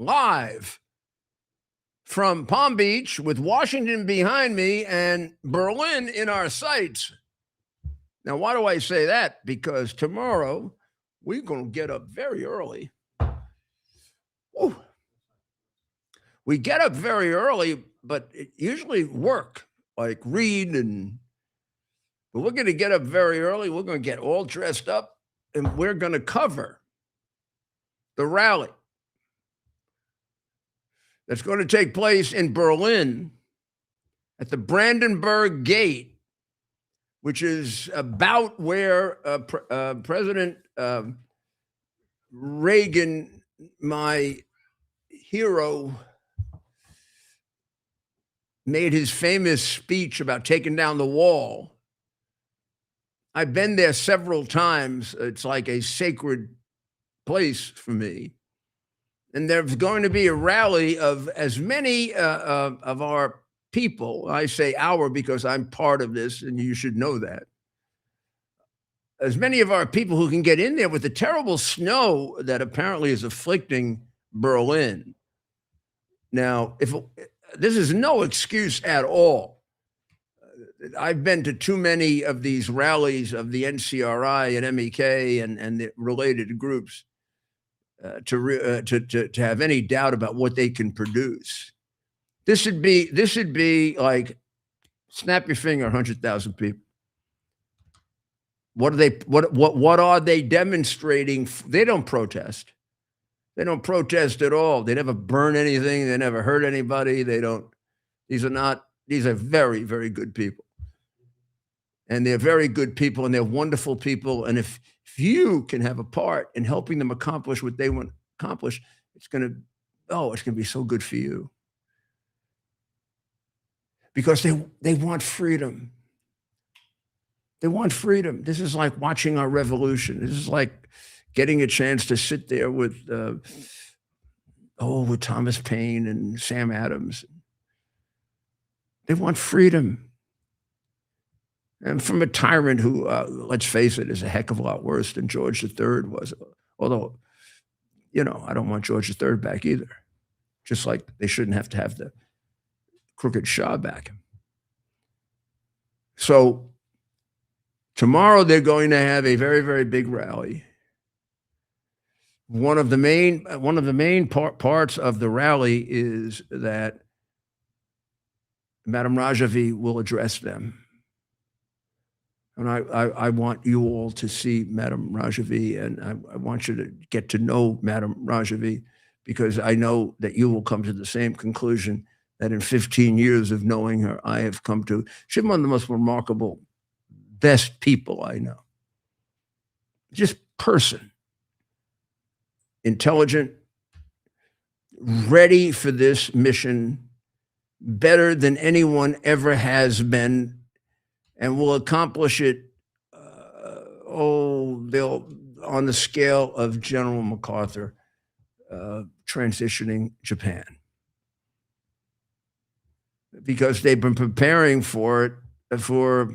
live from Palm Beach with Washington behind me and Berlin in our sights. Now, why do I say that? Because tomorrow we're going to get up very early. Woo. We get up very early, but usually work, like read, but we're going to get up very early. We're going to get all dressed up, and we're going to cover the rally that's going to take place in Berlin at the Brandenburg Gate, which is about where President Reagan, my hero, made his famous speech about taking down the wall. I've been there several times. It's like a sacred place for me. And there's going to be a rally of as many of our people. I say our because I'm part of this, and you should know that. As many of our people who can get in there with the terrible snow that apparently is afflicting Berlin. Now, this is no excuse at all. I've been to too many of these rallies of the NCRI and MEK and the related groups to have any doubt about what they can produce. This would be like, snap your finger, 100,000 people. What are they demonstrating? They don't protest. They don't protest at all. They never burn anything. They never hurt anybody. These are very, very good people. And they're very good people, and they're wonderful people. And if you can have a part in helping them accomplish what they want to accomplish, it's going to be so good for you. Because they want freedom. They want freedom. This is like watching our revolution. This is like getting a chance to sit there with Thomas Paine and Sam Adams. They want freedom. And from a tyrant who, let's face it, is a heck of a lot worse than George III was. Although, I don't want George III back either. Just like they shouldn't have to have the crooked Shah back. So tomorrow they're going to have a very, very big rally. One of the main parts of the rally is that Madame Rajavi will address them. And I want you all to see Madame Rajavi, and I want you to get to know Madame Rajavi, because I know that you will come to the same conclusion that in 15 years of knowing her, I have come to. She's one of the most remarkable, best people I know. Just person. Intelligent, ready for this mission, better than anyone ever has been, and will accomplish it, they'll on the scale of General MacArthur transitioning Japan. Because they've been preparing for it for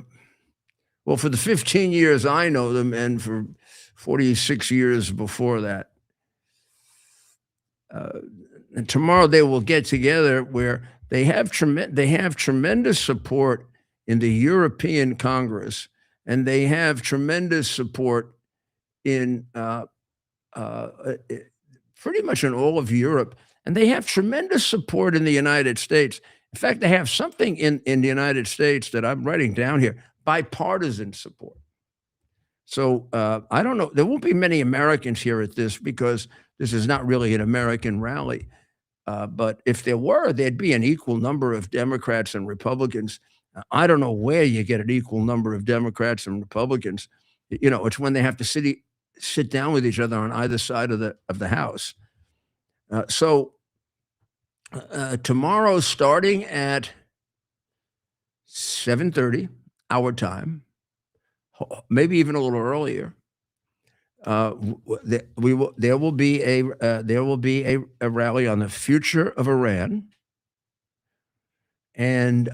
the 15 years I know them, and for 46 years before that. And tomorrow they will get together where they have tremendous support in the European Congress, and they have tremendous support in pretty much in all of Europe, and they have tremendous support in the United States. In fact, they have something in the United States that I'm writing down here, bipartisan support. So I don't know. There won't be many Americans here at this, because this is not really an American rally. But if there were, there'd be an equal number of Democrats and Republicans. I don't know where you get an equal number of Democrats and Republicans. It's when they have to sit down with each other on either side of the House. So tomorrow, starting at 7:30 our time, maybe even a little earlier, there will be a rally on the future of Iran, and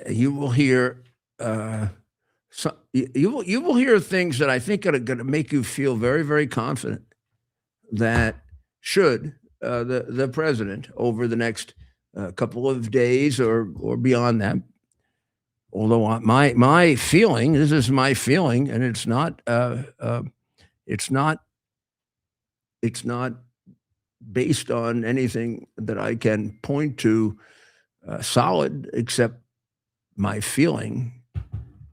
you will hear you will hear things that I think are going to make you feel very, very confident that should the president over the next couple of days or beyond that. Although my feeling, this is my feeling, and it's not it's not based on anything that I can point to solid, except my feeling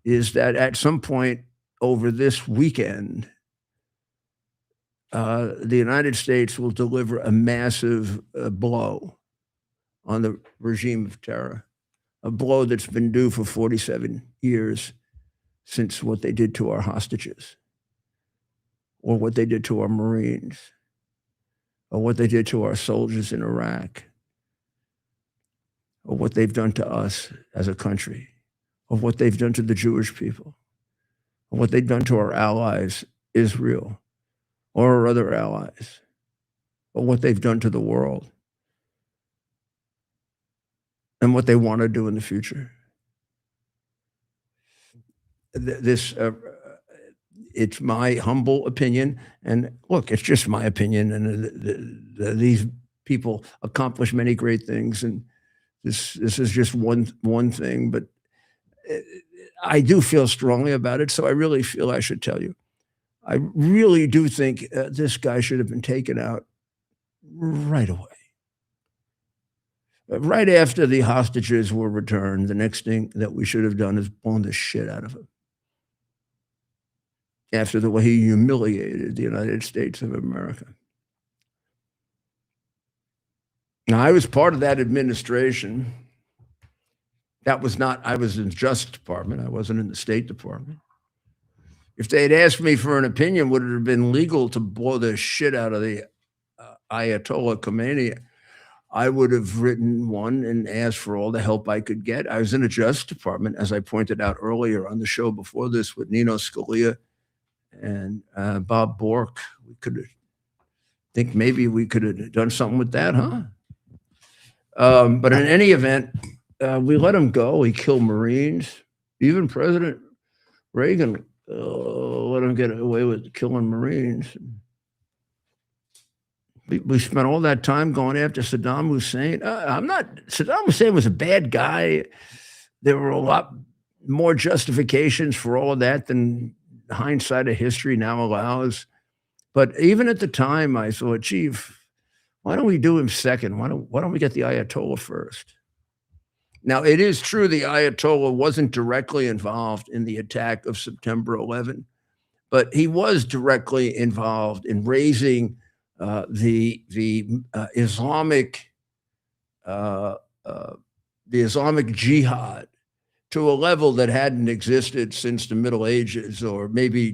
is that at some point over this weekend, the United States will deliver a massive blow on the regime of terror, a blow that's been due for 47 years since what they did to our hostages, or what they did to our Marines, or what they did to our soldiers in Iraq, or what they've done to us as a country, or what they've done to the Jewish people, or what they've done to our allies, Israel, or our other allies, or what they've done to the world, and what they want to do in the future. It's my humble opinion, and look, it's just my opinion, and these people accomplish many great things, and this is just one thing, but I do feel strongly about it, so I really feel I should tell you. I really do think this guy should have been taken out right away. Right after the hostages were returned, the next thing that we should have done is blown the shit out of him. After the way he humiliated the United States of America. Now, I was part of that administration. I was in the Justice Department. I wasn't in the State Department. If they had asked me for an opinion, would it have been legal to blow the shit out of the Ayatollah Khomeini? I would have written one and asked for all the help I could get. I was in the Justice Department, as I pointed out earlier on the show before this, with Nino Scalia and Bob Bork. Maybe we could have done something with that, huh? But in any event, we let him go. He killed Marines. Even President Reagan let him get away with killing Marines. We spent all that time going after Saddam Hussein. Saddam Hussein was a bad guy. There were a lot more justifications for all of that than hindsight of history now allows. But even at the time, I thought, gee, why don't we do him second? Why don't we get the Ayatollah first? Now, it is true the Ayatollah wasn't directly involved in the attack of September 11, but he was directly involved in raising the Islamic jihad to a level that hadn't existed since the Middle Ages, or maybe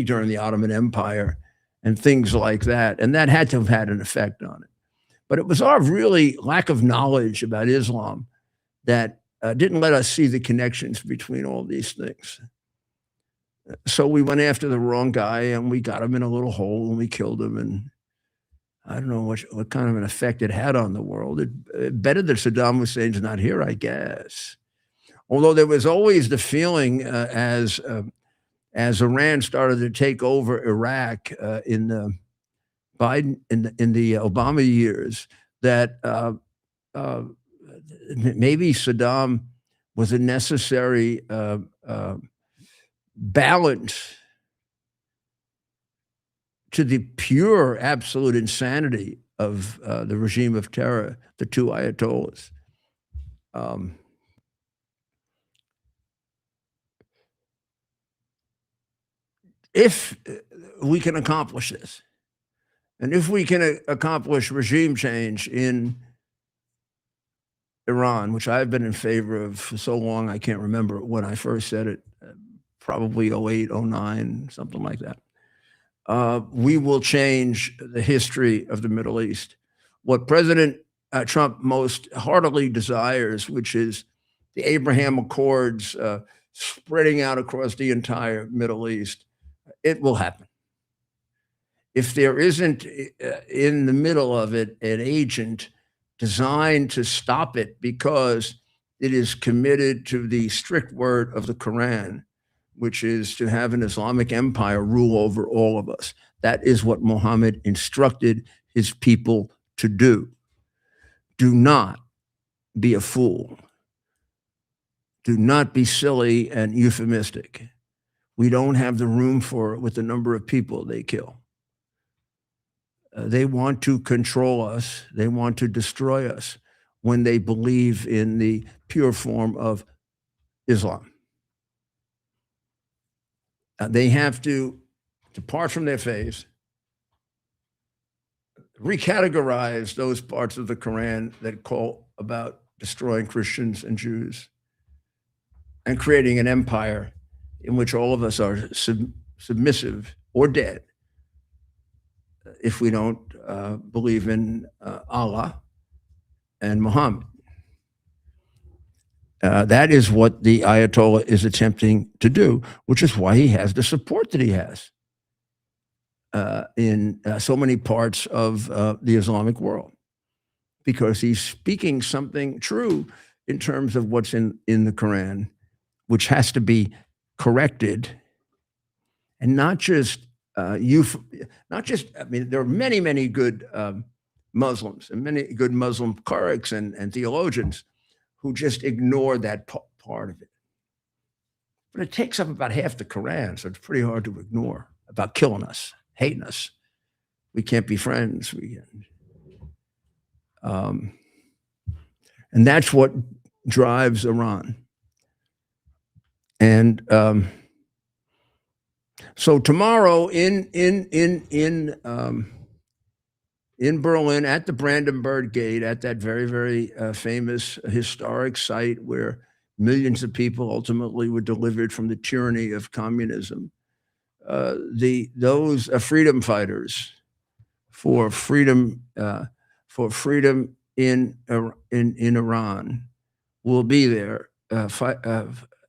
during the Ottoman Empire and things like that. And that had to have had an effect on it. But it was our really lack of knowledge about Islam that didn't let us see the connections between all these things. So we went after the wrong guy, and we got him in a little hole, and we killed him. And I don't know what kind of an effect it had on the world. It better that Saddam Hussein's not here, I guess. Although there was always the feeling as Iran started to take over Iraq in the Obama years, that maybe Saddam was a necessary balance to the pure, absolute insanity of the regime of terror, the two Ayatollahs. If we can accomplish this, and if we can accomplish regime change in Iran, which I've been in favor of for so long, I can't remember when I first said it, probably 08, 09, something like that. We will change the history of the Middle East. What President Trump most heartily desires, which is the Abraham Accords spreading out across the entire Middle East, it will happen. If there isn't in the middle of it an agent designed to stop it because it is committed to the strict word of the Quran, which is to have an Islamic empire rule over all of us. That is what Muhammad instructed his people to do. Do not be a fool. Do not be silly and euphemistic. We don't have the room for it with the number of people they kill. They want to control us. They want to destroy us when they believe in the pure form of Islam. They have to depart from their faith, recategorize those parts of the Quran that call about destroying Christians and Jews and creating an empire in which all of us are submissive or dead if we don't believe in Allah and Muhammad. That is what the Ayatollah is attempting to do, which is why he has the support that he has in so many parts of the Islamic world, because he's speaking something true in terms of what's in the Quran, which has to be corrected, and not just I mean, there are many, many good Muslims and many good Muslim clerics and theologians who just ignore that part of it. But it takes up about half the Quran, so it's pretty hard to ignore, about killing us, hating us. We can't be friends. And that's what drives Iran. And so tomorrow in Berlin at the Brandenburg Gate, at that very, very famous historic site where millions of people ultimately were delivered from the tyranny of communism, those freedom fighters for freedom in Iran will be there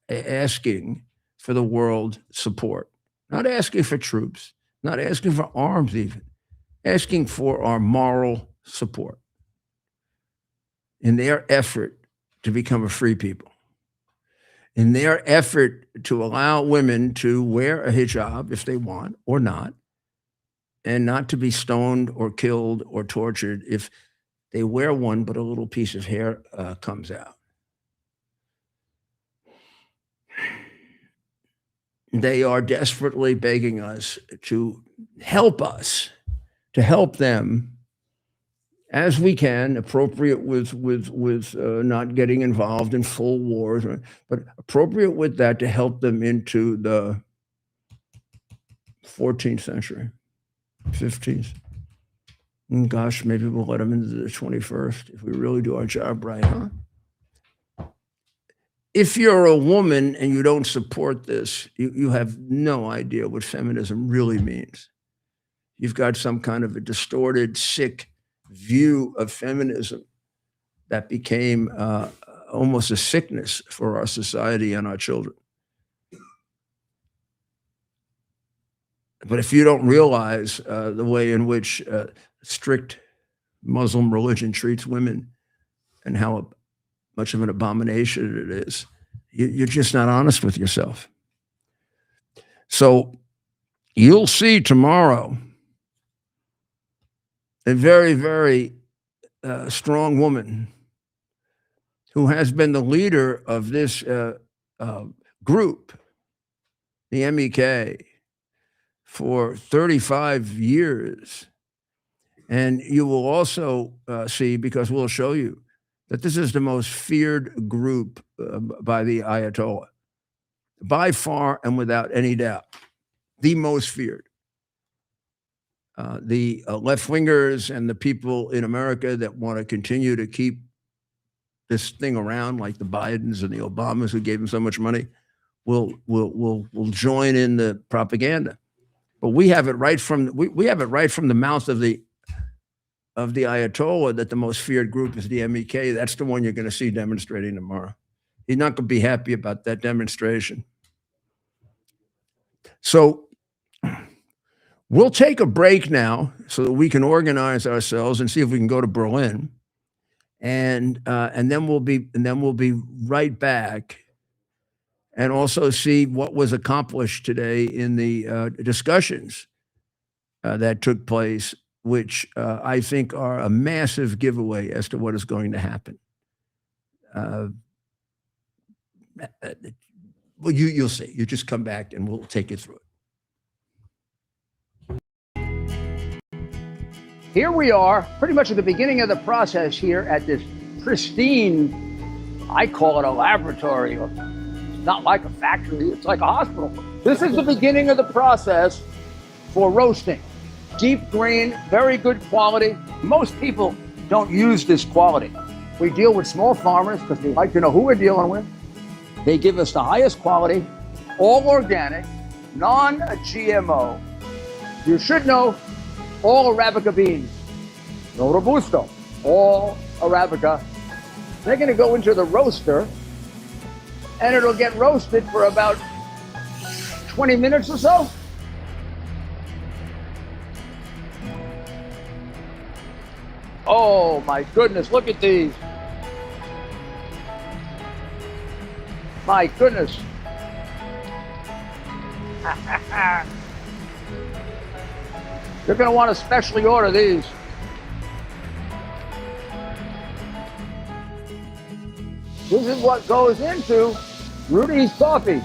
asking for the world support, not asking for troops, not asking for arms even, asking for our moral support in their effort to become a free people, in their effort to allow women to wear a hijab if they want or not, and not to be stoned or killed or tortured if they wear one but a little piece of hair comes out. They are desperately begging us to help them as we can, appropriate with not getting involved in full wars, but appropriate with that to help them into the 14th century, 15th. And gosh, maybe we'll let them into the 21st if we really do our job right, huh? If you're a woman and you don't support this, you have no idea what feminism really means. You've got some kind of a distorted, sick view of feminism that became almost a sickness for our society and our children. But if you don't realize the way in which strict Muslim religion treats women and how much of an abomination it is, you're just not honest with yourself. So you'll see tomorrow a very, very strong woman who has been the leader of this group, the MEK, for 35 years. And you will also see, because we'll show you, that this is the most feared group by the Ayatollah, by far and without any doubt, the most feared. The left-wingers and the people in America that want to continue to keep this thing around, like the Bidens and the Obamas who gave him so much money, will join in the propaganda. But we have it right from we have it right from the mouth of the Ayatollah that the most feared group is the MEK. That's the one you're going to see demonstrating tomorrow. He's not going to be happy about that demonstration. So we'll take a break now so that we can organize ourselves and see if we can go to Berlin, and then we'll be right back. and also see what was accomplished today in the discussions that took place, which I think are a massive giveaway as to what is going to happen. Well, you'll see. You just come back and we'll take you through it. Here we are, pretty much at the beginning of the process here at this pristine, I call it a laboratory. It's not like a factory, it's like a hospital. This is the beginning of the process for roasting. Deep grain, very good quality. Most people don't use this quality. We deal with small farmers because we like to know who we're dealing with. They give us the highest quality, all organic, non-GMO. You should know all Arabica beans, no Robusto, all Arabica. They're going to go into the roaster and it'll get roasted for about 20 minutes or so. Oh my goodness, look at these. My goodness. You're going to want to specially order these. This is what goes into Rudy's coffee.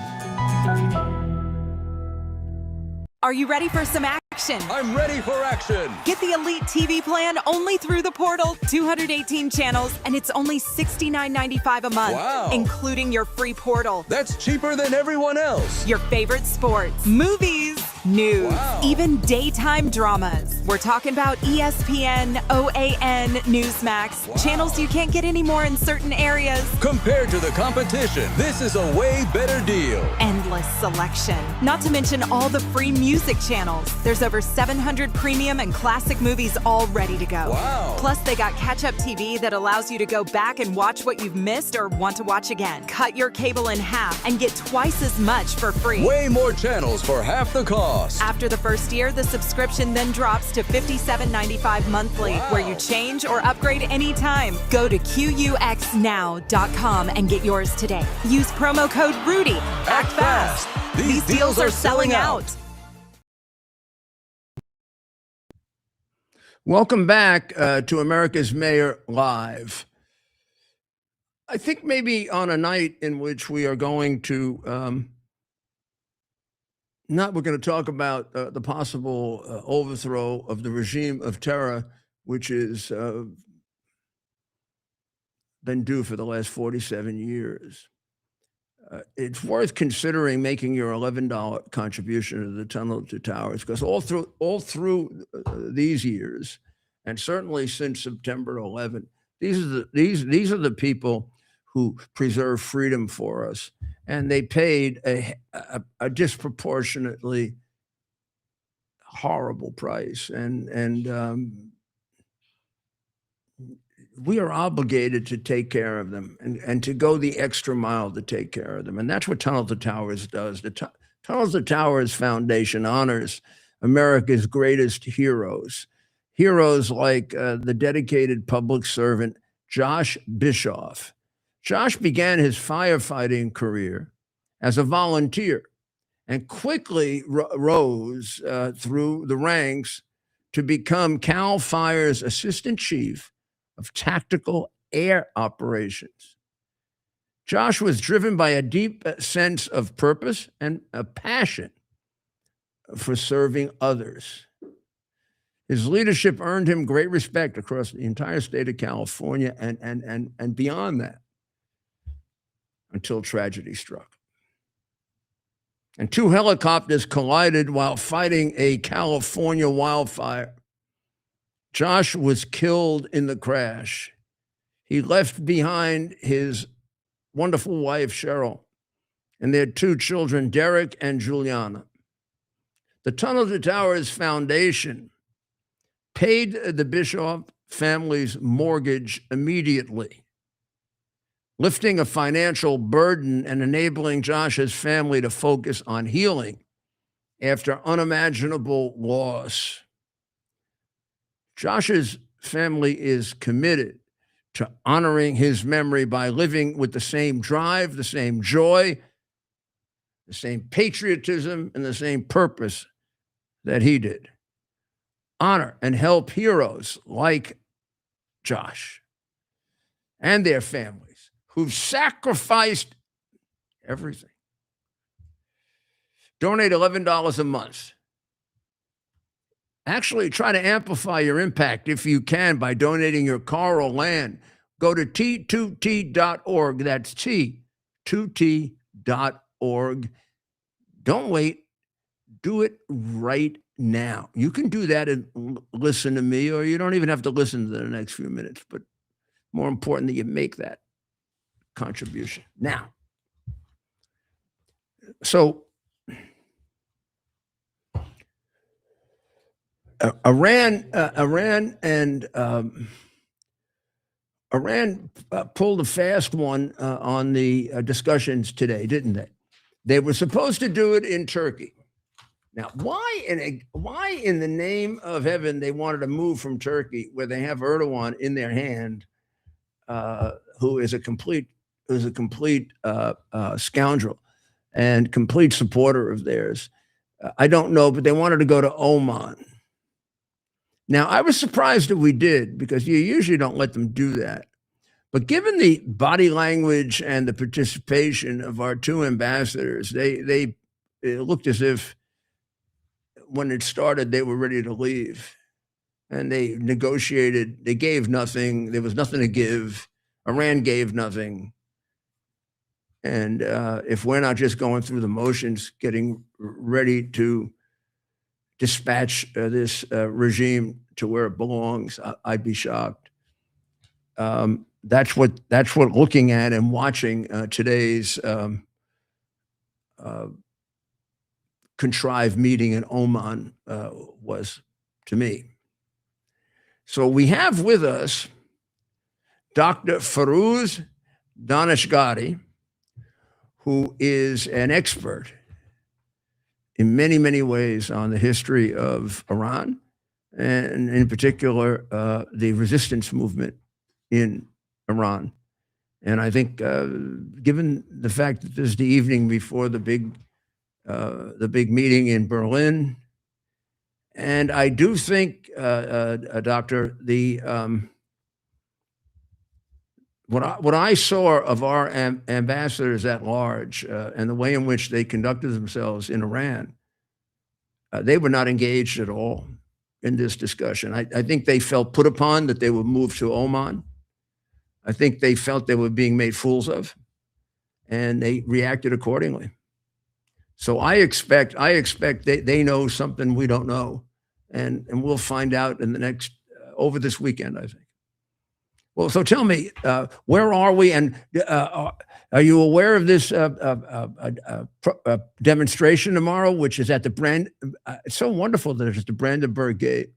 Are you ready for some action? I'm ready for action. Get the Elite TV plan only through the portal, 218 channels, and it's only $69.95 a month, Wow. including your free portal. That's cheaper than everyone else. Your favorite sports, movies, news, Wow. even daytime dramas. We're talking about ESPN, OAN, Newsmax, Wow. channels you can't get anymore in certain areas. Compared to the competition, this is a way better deal. Endless selection. Not to mention all the free music channels. There's over 700 premium and classic movies all ready to go. Wow. Plus, they got catch-up TV that allows you to go back and watch what you've missed or want to watch again. Cut your cable in half and get twice as much for free. Way more channels for half the cost. After the first year, the subscription then drops to $57.95 monthly, Wow. where you change or upgrade anytime. Go to QUXNow.com and get yours today. Use promo code RUDY. Act fast. These deals are selling out. Welcome back to America's Mayor Live. I think maybe on a night in which we are going to we're going to talk about the possible overthrow of the regime of terror, which has been due for the last 47 years. It's worth considering making your $11 contribution to the Tunnel to Towers, because all through these years, and certainly since September 11th, these are the people who preserve freedom for us, and they paid a disproportionately horrible price, and we are obligated to take care of them and to go the extra mile to take care of them. And that's what Tunnel to Towers does. The Tunnel to Towers Foundation honors America's greatest heroes like the dedicated public servant, Josh Bischoff. Josh began his firefighting career as a volunteer and quickly rose through the ranks to become CAL FIRE's assistant chief of tactical air operations. Josh was driven by a deep sense of purpose and a passion for serving others. His leadership earned him great respect across the entire state of California and beyond that, until tragedy struck. And two helicopters collided while fighting a California wildfire. Josh was killed in the crash. He left behind his wonderful wife, Cheryl, and their two children, Derek and Juliana. The Tunnel to Towers Foundation paid the Bischoff family's mortgage immediately, lifting a financial burden and enabling Josh's family to focus on healing after unimaginable loss. Josh's family is committed to honoring his memory by living with the same drive, the same joy, the same patriotism, and the same purpose that he did. Honor and help heroes like Josh and their families who've sacrificed everything. Donate $11 a month. Actually, try to amplify your impact if you can by donating your car or land. Go to T2T.org. That's T2T.org. Don't wait. Do it right now. You can do that and listen to me, or you don't even have to listen to the next few minutes, but more important that you make that contribution now. So Iran pulled a fast one on the discussions today, didn't they? They were supposed to do it in Turkey. Now, why in the name of heaven they wanted to move from Turkey, where they have Erdogan in their hand, who is a complete scoundrel and complete supporter of theirs? I don't know, but they wanted to go to Oman. Now, I was surprised that we did, because you usually don't let them do that. But given the body language and the participation of our two ambassadors, it looked as if when it started, they were ready to leave. And they negotiated. They gave nothing. There was nothing to give. Iran gave nothing. And if we're not just going through the motions, getting ready to dispatch this regime to where it belongs, I'd be shocked. That's what looking at and watching today's contrived meeting in Oman was to me. So we have with us Dr. Firuz Daneshgari, who is an expert in many, many ways on the history of Iran, and in particular, the resistance movement in Iran. And I think, given the fact that this is the evening before the big meeting in Berlin, and I do think, Doctor, what I saw of our ambassadors at large and the way in which they conducted themselves in Iran, they were not engaged at all in this discussion. I think they felt put upon that they would move to Oman. I think they felt they were being made fools of, and they reacted accordingly. So I expect they know something we don't know, and we'll find out in the next over this weekend, I think. Well, so tell me, where are we, and are you aware of this demonstration tomorrow, which is at the it's so wonderful that it's the Brandenburg Gate.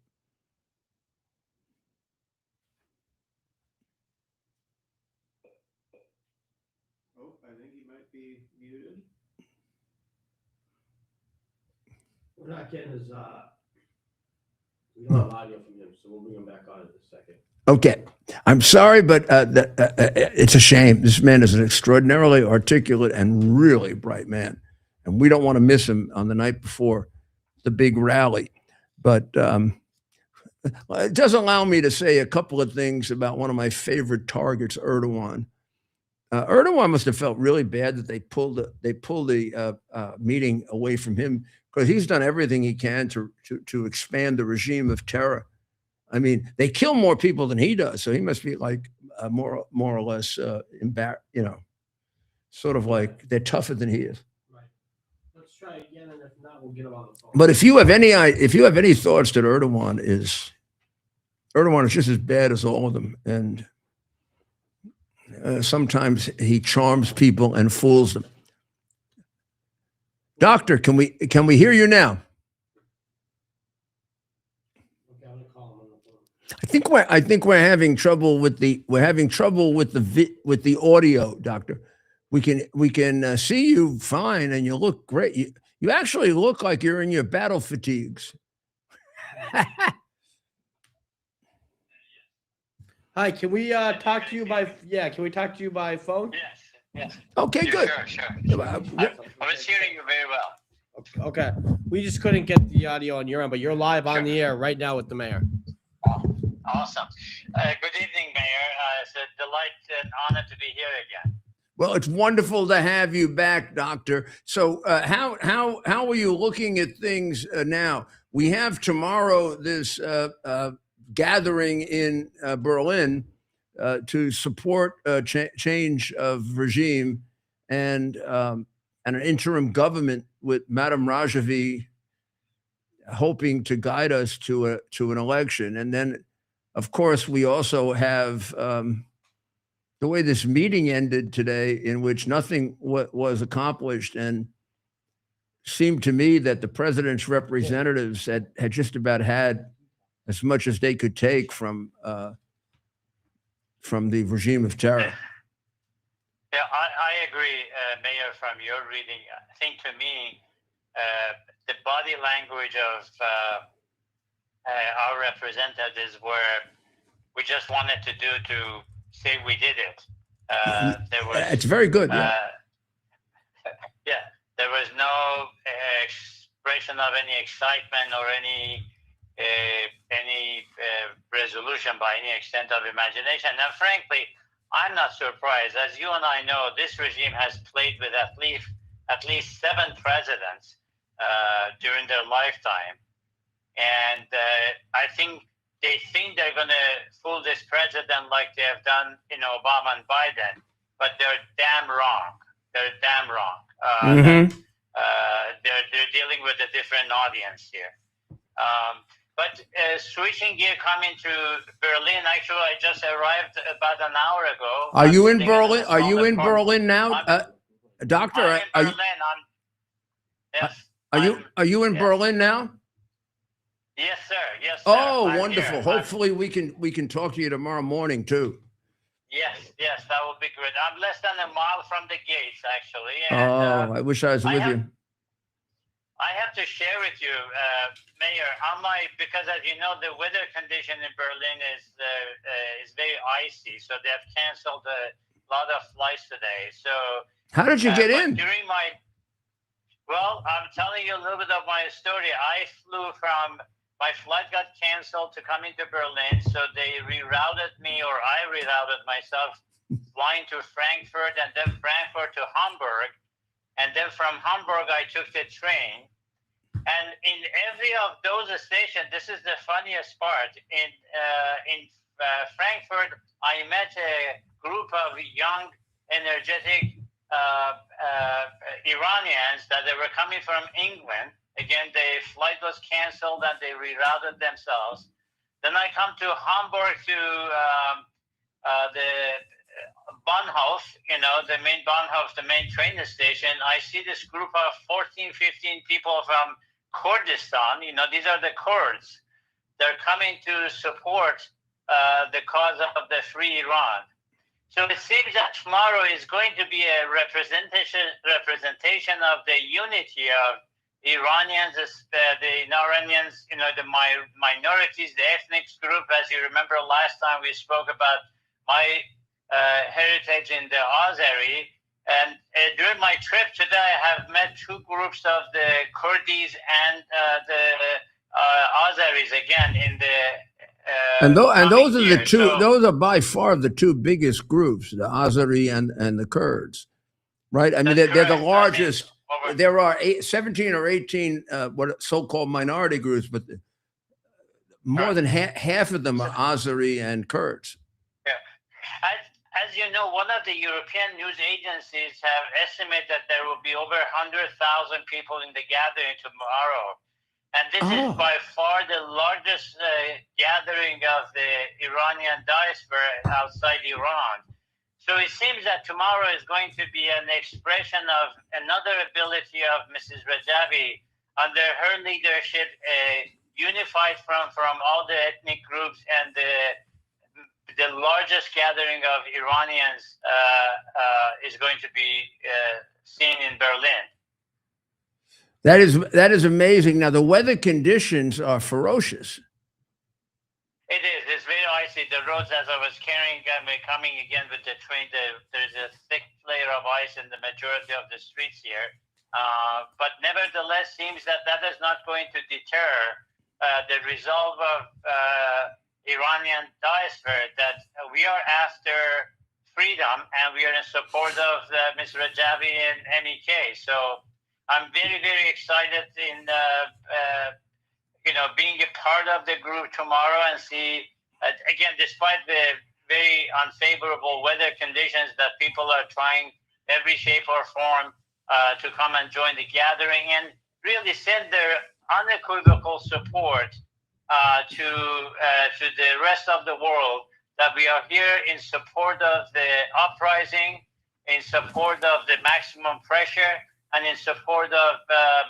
Oh, I think he might be muted. We're not getting his, we don't have audio from him, so we'll bring him back on in a second. Okay. I'm sorry, but it's a shame. This man is an extraordinarily articulate and really bright man, and we don't want to miss him on the night before the big rally. But it does allow me to say a couple of things about one of my favorite targets, Erdogan. Erdogan must have felt really bad that they pulled the meeting away from him, because he's done everything he can to expand the regime of terror. I mean, they kill more people than he does, so he must be like more or less embarrassed, sort of like they're tougher than he is. Right. Let's try again, and if not, we'll get him on the phone. But if you have any thoughts that Erdogan is just as bad as all of them, and sometimes he charms people and fools them. Doctor, can we hear you now? I think we're having trouble with the audio, Doctor. We can see you fine, and you look great. You actually look like you're in your battle fatigues. Hi, can we talk to you by phone? Yes. Yes. Okay, Yeah, good. Sure. Yeah, I was hearing you very well. Okay. We just couldn't get the audio on your end, but you're live on the air right now with the mayor. Oh, awesome. Good evening, Mayor. It's a delight and honor to be here again. Well, it's wonderful to have you back, Doctor. So, how are you looking at things now? We have tomorrow this gathering in Berlin to support change of regime and an interim government with Madame Rajavi hoping to guide us to an election. And then, of course, we also have the way this meeting ended today, in which nothing was accomplished, and seemed to me that the president's representatives had just about had as much as they could take from the regime of terror. Yeah, I agree, Mayor, from your reading. I think to me, the body language of our representatives were, we just wanted to say we did it. There was, It's very good. Yeah. There was no expression of any excitement or any resolution by any extent of imagination. And frankly, I'm not surprised. As you and I know, this regime has played with at least 7 presidents during their lifetime, and I think they think they're going to fool this president like they have done, Obama and Biden, but they're damn wrong. They're damn wrong. They're dealing with a different audience here. But switching gear, coming to Berlin, actually, I just arrived about an hour ago. Are you in Berlin? Are you in Berlin now, Doctor? I'm in Berlin. Are you in yes. Berlin now? Yes, sir. Yes, sir. Oh, I'm wonderful. here. Hopefully we can talk to you tomorrow morning too. Yes, that would be good. I'm less than a mile from the gates, actually. And, I wish I was with you. I have to share with you, Mayor, because as you know, the weather condition in Berlin is very icy, so they have canceled a lot of flights today. So how did you get in? Well, I'm telling you a little bit of my story. I flew my flight got canceled to come into Berlin, so they rerouted me, or I rerouted myself, flying to Frankfurt and then Frankfurt to Hamburg. And then from Hamburg, I took the train. And in every of those stations, this is the funniest part. In Frankfurt, I met a group of young, energetic Iranians that they were coming from England. Again, the flight was canceled and they rerouted themselves. Then I come to Hamburg to the Bahnhof, the main Bahnhof, the main train station. I see this group of 14, 15 people from Kurdistan. These are the Kurds. They're coming to support the cause of the free Iran. So it seems that tomorrow is going to be a representation of the unity of Iranians, the Iranians, the minorities, the ethnic group. As you remember, last time we spoke about my heritage in the Azeri. And during my trip today, I have met 2 groups of the Kurdis and the Azeris again in the. And those are the two. So, those are by far the 2 biggest groups, the Azeri and the Kurds, right? I mean, they're the largest. There are 17 or 18 what so-called minority groups, but more than half of them are Azeri and Kurds. Yeah. As you know, one of the European news agencies have estimated that there will be over 100,000 people in the gathering tomorrow. And this is by far the largest gathering of the Iranian diaspora outside Iran. So it seems that tomorrow is going to be an expression of another ability of Mrs. Rajavi under her leadership, unified from all the ethnic groups, and the largest gathering of Iranians is going to be seen in Berlin. That is amazing. Now the weather conditions are ferocious. It is. It's very icy. The roads, as I was coming again with the train, there's a thick layer of ice in the majority of the streets here. But nevertheless, seems that is not going to deter the resolve of Iranian diaspora, that we are after freedom and we are in support of Ms. Rajavi in any case. So I'm very, very excited in being a part of the group tomorrow and see, again, despite the very unfavorable weather conditions, that people are trying every shape or form to come and join the gathering and really send their unequivocal support to the rest of the world, that we are here in support of the uprising, in support of the maximum pressure, and in support of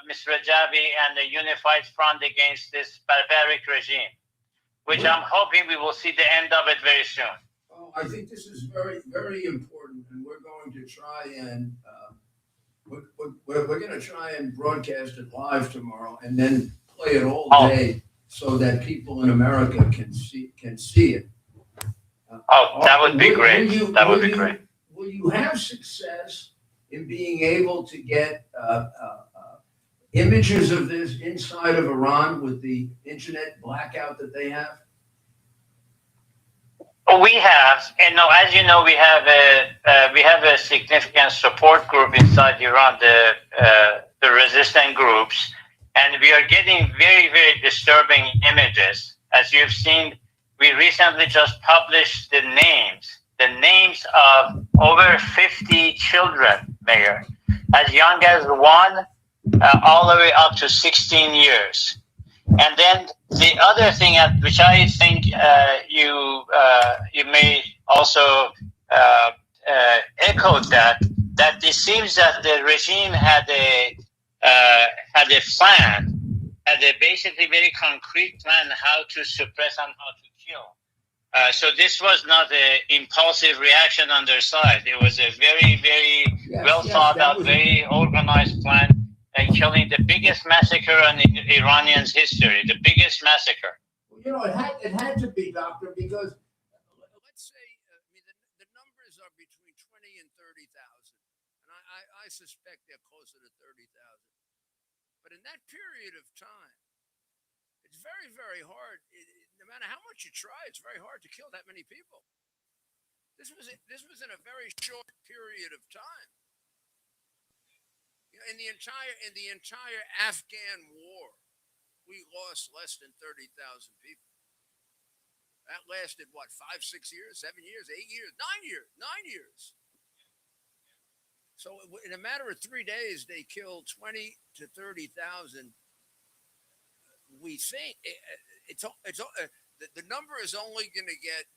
Ms. Rajavi and the unified front against this barbaric regime, which I'm hoping we will see the end of it very soon. Well, I think this is very, very important, and we're going to try and we're going to try and broadcast it live tomorrow, and then play it all day so that people in America can see it. That would be great. That would be great. Will you have success in being able to get images of this inside of Iran with the internet blackout that they have? We have, and as you know, we have a significant support group inside Iran, the resistant groups, and we are getting very, very disturbing images. As you've seen, we recently just published the names of over 50 children, Mayor, as young as 1, all the way up to 16 years. And then the other thing, which I think you may also echo, that it seems that the regime had a plan, had a basically very concrete plan how to suppress and how to kill. So this was not an impulsive reaction on their side. It was a very, very well thought out, very organized plan. And killing the biggest massacre in Iranians' history, the biggest massacre. Well, it had to be, Doctor, because let's say the numbers are between 20 and 30,000, and I suspect they're closer to 30,000. But in that period of time, it's very, very hard. No matter how much you try, it's very hard to kill that many people. This was in a very short period of time. In the entire Afghan war, we lost less than 30,000 people. That lasted, 5, 6 years, 7 years, 8 years, 9 years. So in a matter of 3 days, they killed 20 to 30,000. We think the number is only going to get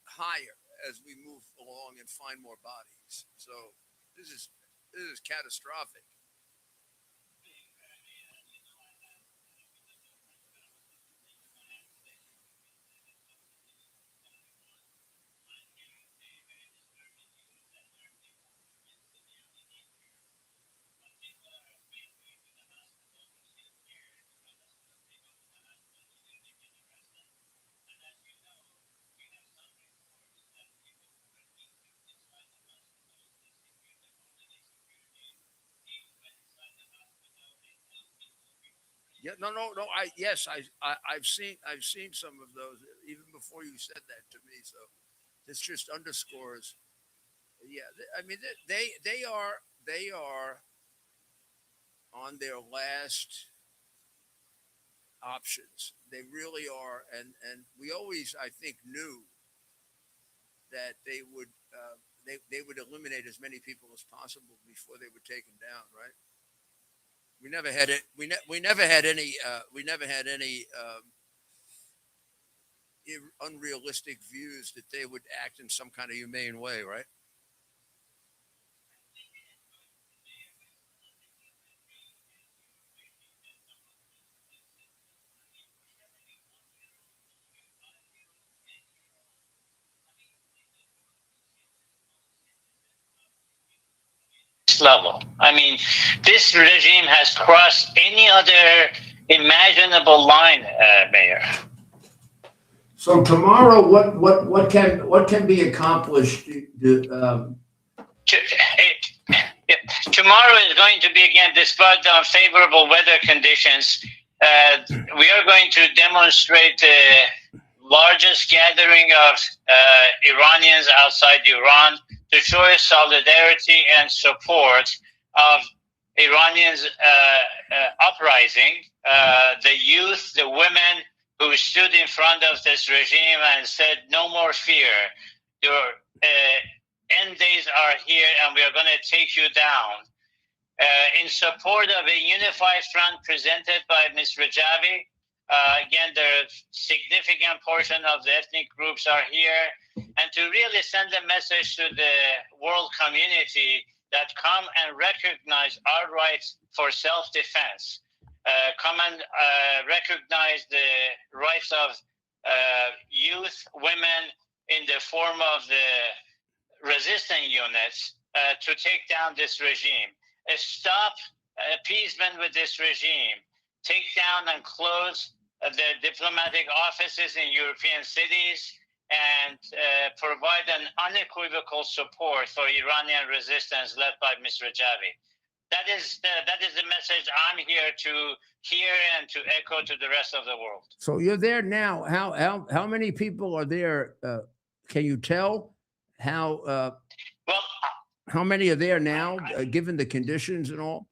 higher as we move along and find more bodies. So this is catastrophic. Yeah, no. I've seen some of those even before you said that to me. So this just underscores. Yeah, I mean they are on their last options. They really are, and we always, I think, knew that they would eliminate as many people as possible before they were taken down, right? We never had it. We never had any unrealistic views that they would act in some kind of humane way, right? Level. I mean, this regime has crossed any other imaginable line, Mayor. So tomorrow, what can be accomplished? tomorrow is going to be, again, despite the unfavorable weather conditions, we are going to demonstrate the largest gathering of Iranians outside Iran to show solidarity and support of Iranians uprising, the youth, the women who stood in front of this regime and said, no more fear. Your end days are here and we are going to take you down. In support of a unified front presented by Ms. Rajavi, again, the significant portion of the ethnic groups are here, and to really send a message to the world community that come and recognize our rights for self-defense. Come and recognize the rights of youth, women in the form of the resistant units to take down this regime. Stop appeasement with this regime. Take down and close the diplomatic offices in European cities and provide an unequivocal support for Iranian resistance led by Ms. Rajavi. That is the message I'm here to hear and to echo to the rest of the world. So you're there now. How many people are there? Can you tell how many are there now, given the conditions and all?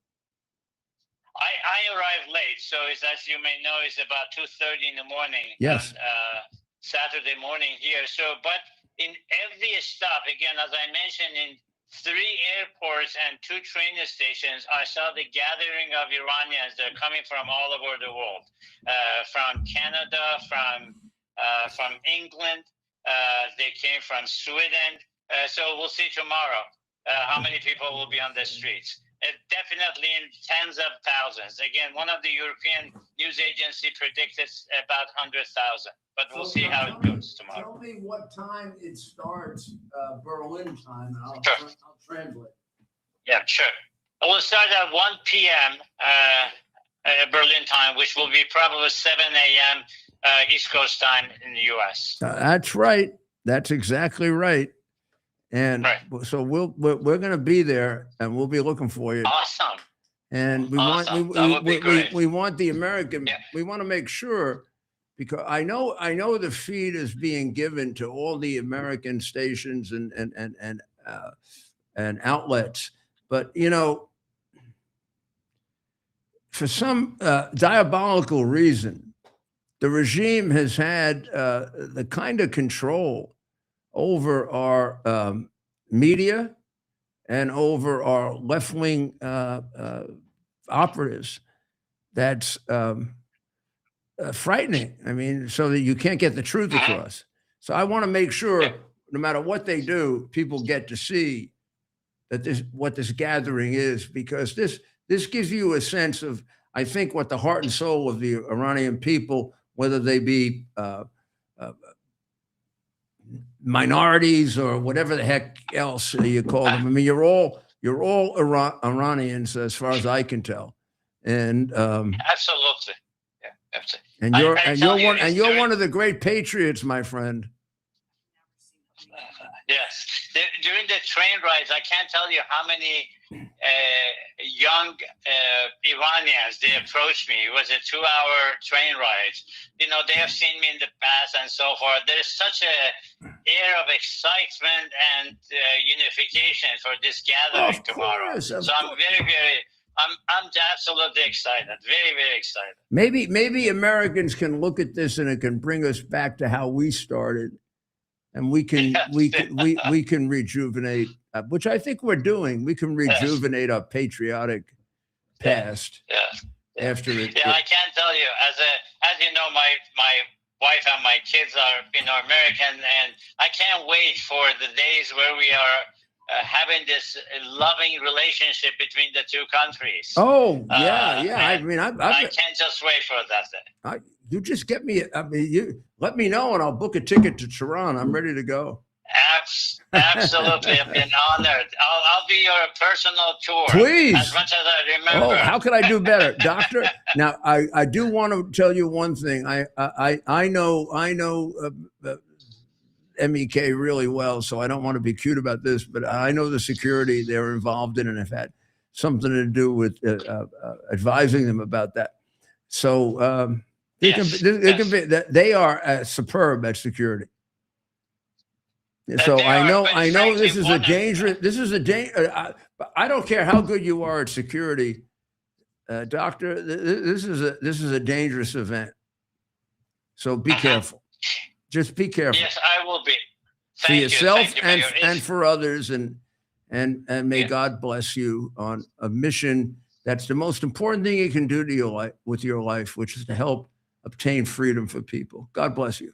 I arrived late, so it's, as you may know, it's about 2:30 in the morning. Yes. Saturday morning here. So, but in every stop, again, as I mentioned, in 3 airports and 2 train stations, I saw the gathering of Iranians. They're coming from all over the world, from Canada, from England. They came from Sweden. So we'll see tomorrow how many people will be on the streets. Definitely in tens of thousands. Again, one of the European news agency predicted about 100,000, but we'll see how it goes tomorrow. Tell me what time it starts, Berlin time, and I'll translate. Yeah, sure. We'll start at 1 p.m. Berlin time, which will be probably 7 a.m. East Coast time in the U.S. That's right. That's exactly right. And so we're going to be there, and we'll be looking for you. Awesome. And we want the American. Yeah. We want to make sure, because I know the feed is being given to all the American stations and outlets, but you know, for some diabolical reason, the regime has had the kind of control over our media and over our left-wing operatives that's frightening. I mean, so that you can't get the truth across. So I want to make sure, no matter what they do, people get to see that what this gathering is, because this gives you a sense of, I think, what the heart and soul of the Iranian people, whether they be minorities or whatever the heck else you call them. I mean, you're all Iranians as far as I can tell, and absolutely, yeah, absolutely. And you're one of the great patriots, my friend. Yes, during the train rides, I can't tell you how many young Iranians, they approached me. It was a 2-hour train ride. You know, they have seen me in the past and so forth. There's such a air of excitement and unification for this gathering tomorrow. So I'm I'm absolutely excited. Very, very excited. Maybe Americans can look at this and it can bring us back to how we started. And we can rejuvenate, which I think we're doing. We can rejuvenate our patriotic past. After it. Yeah, I can't tell you. As you know, my wife and my kids are American, and I can't wait for the days where we are having this loving relationship between the two countries. Oh yeah. I mean, I can't just wait for that day. You just get me. I mean, you let me know, and I'll book a ticket to Tehran. I'm ready to go. Absolutely, I've been honored. I'll be your personal tour. Please, as much as I remember. Oh, how could I do better, Doctor? Now, I do want to tell you one thing. I know MEK really well, so I don't want to be cute about this, but I know the security they're involved in and have had. something to do with advising them about that. So they are superb at security. So I know this is a dangerous. I don't care how good you are at security, doctor. This is a dangerous event. So be careful. Just be careful. Yes, I will be. For yourself and for others, and may God bless you on a mission that's the most important thing you can do to your life, with your life, which is to help obtain freedom for people. God bless you.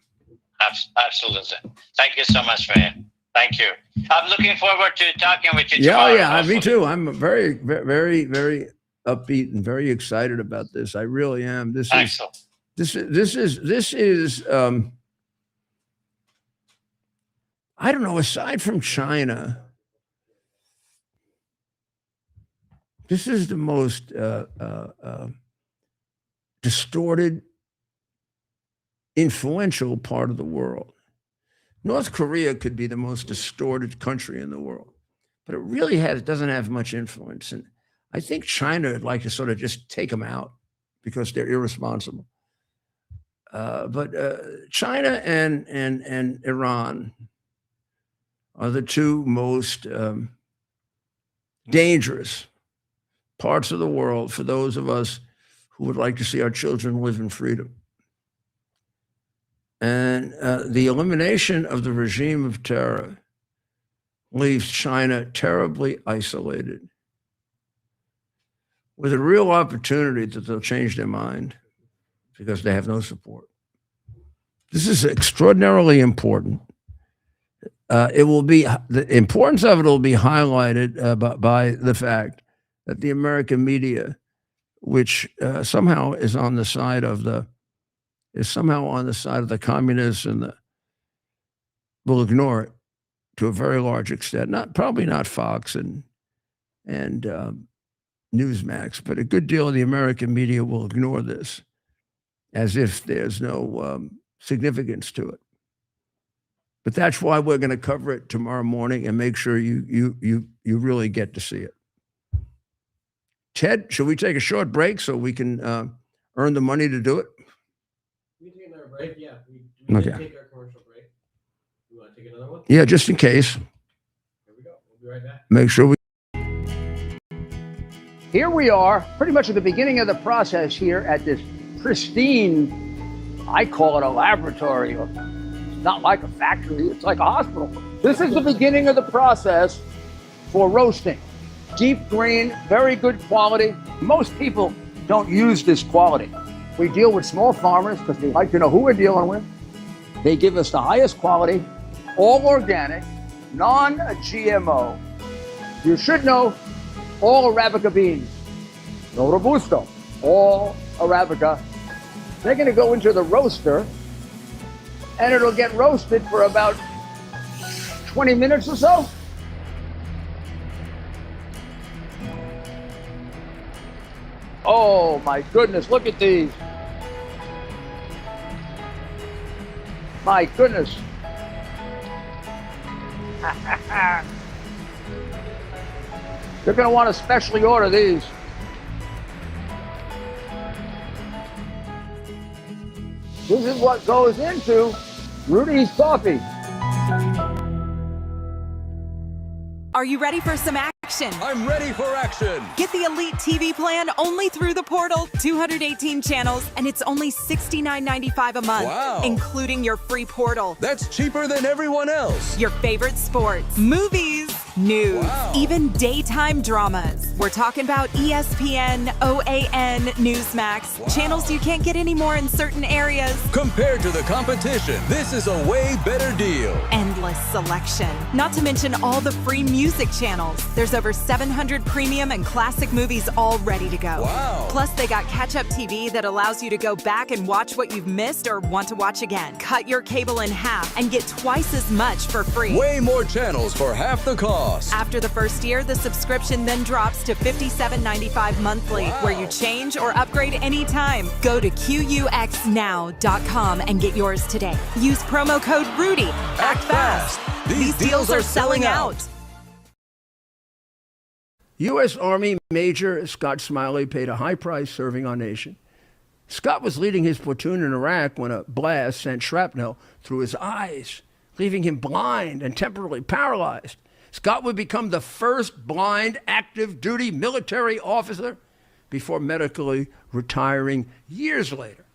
Absolutely. Thank you so much, man. Thank you. I'm looking forward to talking with you tomorrow. Yeah, me too. I'm very, very, very upbeat and very excited about this. I really am. This is I don't know, aside from China, this is the most distorted, influential part of the world. North Korea could be the most distorted country in the world, but it really doesn't have much influence. And I think China would like to sort of just take them out because they're irresponsible. But China and Iran are the two most dangerous parts of the world for those of us who would like to see our children live in freedom. And the elimination of the regime of terror leaves China terribly isolated, with a real opportunity that they'll change their mind because they have no support. This is extraordinarily important. It will be, the importance of it will be highlighted by the fact that the American media, which somehow is on the side of the communists and will ignore it to a very large extent. Probably not Fox and Newsmax, but a good deal of the American media will ignore this as if there's no significance to it. But that's why we're going to cover it tomorrow morning and make sure you really get to see it. Ted, should we take a short break so we can earn the money to do it? We can take another break. Yeah, we Okay. can take our commercial break. You want to take another one? Yeah, just in case. Here we go. We'll be right back. Make sure we. Here we are, pretty much at the beginning of the process here at this pristine, I call it a laboratory. It's not like a factory, it's like a hospital. This is the beginning of the process for roasting. Deep grain, very good quality. Most people don't use this quality. We deal with small farmers because they like to know who we're dealing with. They give us the highest quality, all organic, non-GMO. You should know all Arabica beans, no Robusto, all Arabica. They're going to go into the roaster and it'll get roasted for about 20 minutes or so. Oh my goodness, look at these. My goodness. You're going to want to specially order these. This is what goes into Rudy's coffee. Are you ready for some action? I'm ready for action. Get the Elite TV plan only through the portal. 218 channels, and it's only $69.95 a month, Wow. including your free portal. That's cheaper than everyone else. Your favorite sports, movies, news, Wow. even daytime dramas. We're talking about ESPN, OAN, Newsmax, channels you can't get anymore in certain areas. Compared to the competition, this is a way better deal. Endless selection. Not to mention all the free music channels. There's over 700 premium and classic movies all ready to go. Wow. Plus, they got catch-up TV that allows you to go back and watch what you've missed or want to watch again. Cut your cable in half and get twice as much for free. Way more channels for half the cost. After the first year, the subscription then drops to $57.95 monthly, Wow. where you change or upgrade anytime. Go to QUXNow.com and get yours today. Use promo code RUDY. Act fast. These deals are selling out. U.S. Army Major Scott Smiley paid a high price serving our nation. Scott was leading his platoon in Iraq when a blast sent shrapnel through his eyes, leaving him blind and temporarily paralyzed. Scott would become the first blind active duty military officer before medically retiring years later.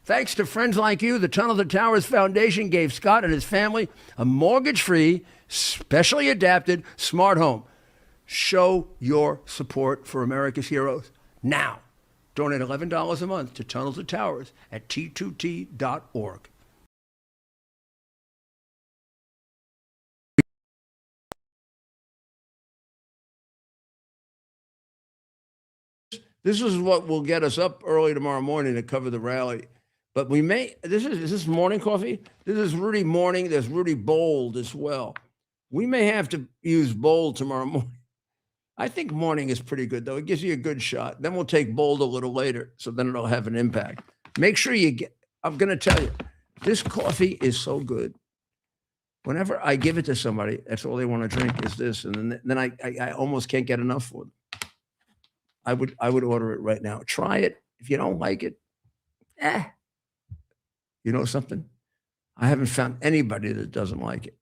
Thanks to friends like you, the Tunnel to Towers Foundation gave Scott and his family a mortgage-free, specially adapted smart home. Show your support for America's heroes now. Donate $11 a month to Tunnel to Towers at t2t.org. This is what will get us up early tomorrow morning to cover the rally. But we may, is this morning coffee? This is Rudy Morning. There's Rudy Bold as well. We may have to use Bold tomorrow morning. I think morning is pretty good, though. It gives you a good shot. Then we'll take Bold a little later, so then it'll have an impact. Make sure you get, I'm going to tell you, this coffee is so good. Whenever I give it to somebody, that's all they want to drink is this. And then I almost can't get enough for them. I would order it right now. Try it. If you don't like it, you know something? I haven't found anybody that doesn't like it.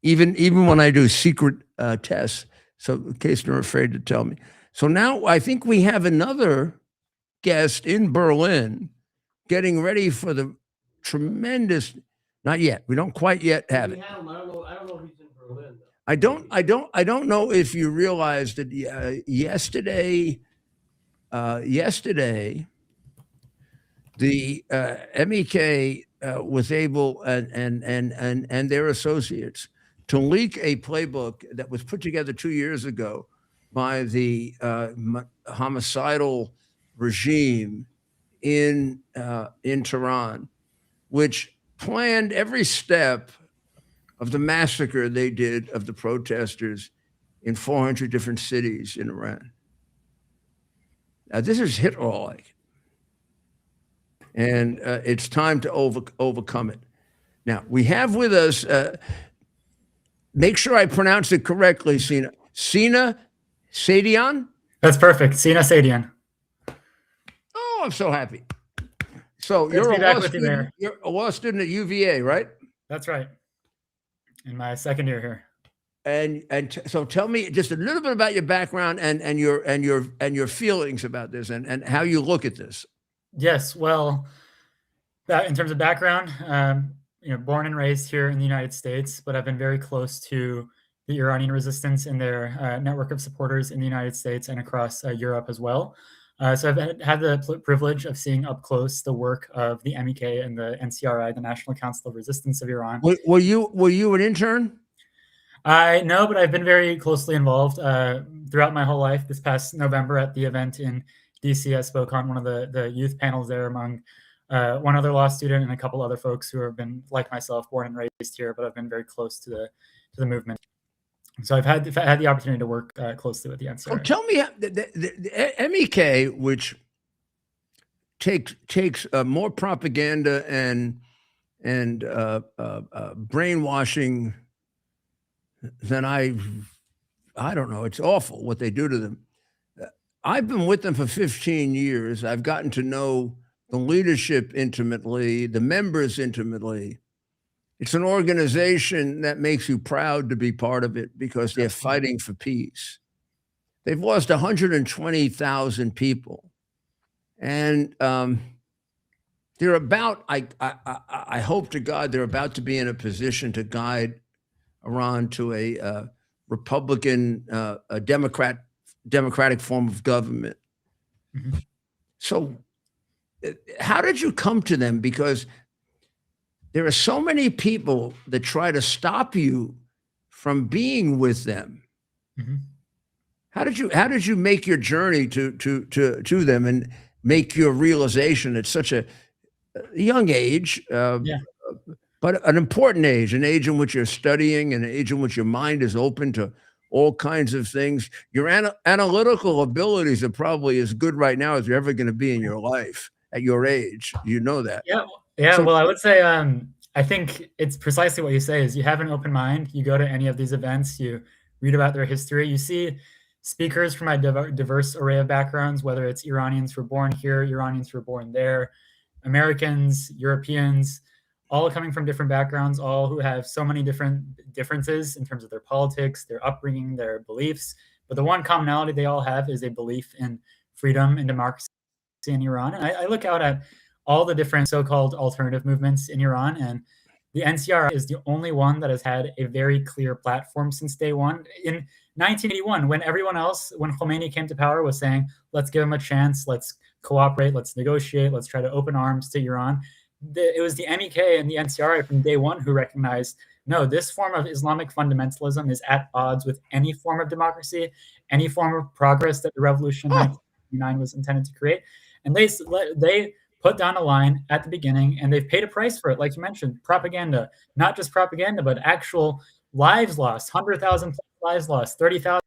Even when I do secret tests, so in case they're afraid to tell me. So now I think we have another guest in Berlin getting ready for the tremendous, not yet. We don't quite yet have it. I don't know if he's in Berlin, though. I don't know if you realized that yesterday, the MEK was able and their associates to leak a playbook that was put together 2 years ago by the homicidal regime in Tehran, which planned every step of the massacre they did of the protesters in 400 different cities in Iran. Now, this is Hitler-like, and it's time to overcome it. Now, we have with us, make sure I pronounce it correctly, Seena. Seena Saiedian? That's perfect. Seena Saiedian. Oh, I'm so happy. So you're a law student at UVA, right? That's right. In my second year here. And so tell me just a little bit about your background and your feelings about this and how you look at this. Yes, well, in terms of background, born and raised here in the United States, but I've been very close to the Iranian resistance and their network of supporters in the United States and across Europe as well. So I've had the privilege of seeing up close the work of the MEK and the NCRI, the National Council of Resistance of Iran. Were you an intern? No, but I've been very closely involved throughout my whole life. This past November at the event in DC, I spoke on one of the youth panels there among one other law student and a couple other folks who have been, like myself, born and raised here, but I've been very close to the movement. So I've had the opportunity to work closely with the NCRI. So tell me, the MEK, which takes more propaganda and brainwashing than I don't know. It's awful what they do to them. I've been with them for 15 years. I've gotten to know the leadership intimately, the members intimately. It's an organization that makes you proud to be part of it because they're fighting for peace. They've lost 120,000 people. And they're about, I hope to God, they're about to be in a position to guide Iran to a Republican, a democratic form of government. Mm-hmm. So how did you come to them? Because there are so many people that try to stop you from being with them. Mm-hmm. How did you make your journey to them and make your realization at such a young age, but an important age, an age in which you're studying, an age in which your mind is open to all kinds of things. Your analytical abilities are probably as good right now as you're ever going to be in your life at your age. You know that. Yeah. So, well, I would say I think it's precisely what you say is you have an open mind. You go to any of these events, you read about their history, you see speakers from a diverse array of backgrounds, whether it's Iranians who were born here, Iranians who were born there, Americans, Europeans, all coming from different backgrounds, all who have so many different differences in terms of their politics, their upbringing, their beliefs. But the one commonality they all have is a belief in freedom and democracy in Iran. And I look out at all the different so-called alternative movements in Iran, and the NCR is the only one that has had a very clear platform since day one. In 1981, when everyone else, when Khomeini came to power, was saying, let's give him a chance, let's cooperate, let's negotiate, let's try to open arms to Iran. It was the MEK and the NCRI from day one who recognized, no, this form of Islamic fundamentalism is at odds with any form of democracy, any form of progress that the revolution in 1989 was intended to create. And they put down a line at the beginning, and they've paid a price for it. Like you mentioned, propaganda, not just propaganda, but actual lives lost, 100,000 lives lost, 30,000